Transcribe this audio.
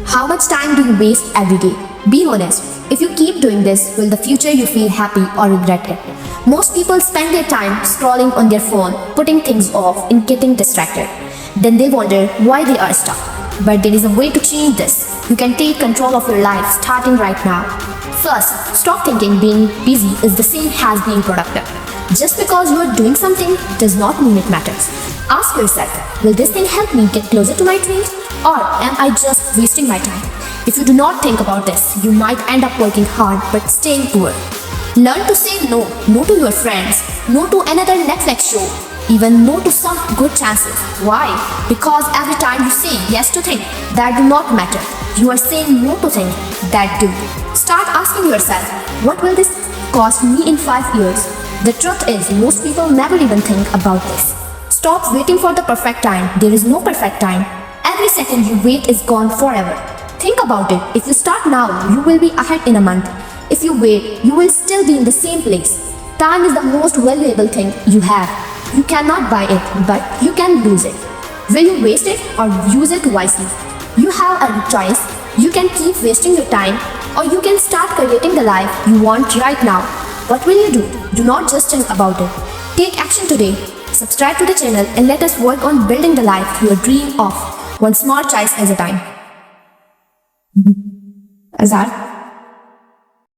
How much time do you waste every day? Be honest. If you keep doing this, will the future you feel happy or regret it? Most people spend their time scrolling on their phone, putting things off and getting distracted. Then they wonder why they are stuck. But there is a way to change this. You can take control of your life starting right now. First, stop thinking being busy is the same as being productive. Just because you are doing something does not mean it matters. Ask yourself, will this thing help me get closer to my dreams? Or am I just wasting my time? If you do not think about this, you might end up working hard but staying poor. Learn to say no. No to your friends. No to another Netflix show. Even no to some good chances. Why? Because every time you say yes to things that do not matter, you are saying no to things that do. Start asking yourself, what will this cost me in 5 years? The truth is, most people never even think about this. Stop waiting for the perfect time. There is no perfect time. Every second you wait is gone forever. Think about it. If you start now, you will be ahead in a month. If you wait, you will still be in the same place. Time is the most valuable thing you have. You cannot buy it, but you can lose it. Will you waste it or use it wisely? You have a choice. You can keep wasting your time, or you can start creating the life you want right now. What will you do? Do not just think about it. Take action today. Subscribe to the channel and let us work on building the life you dream of, one small choice at a time. Azhar.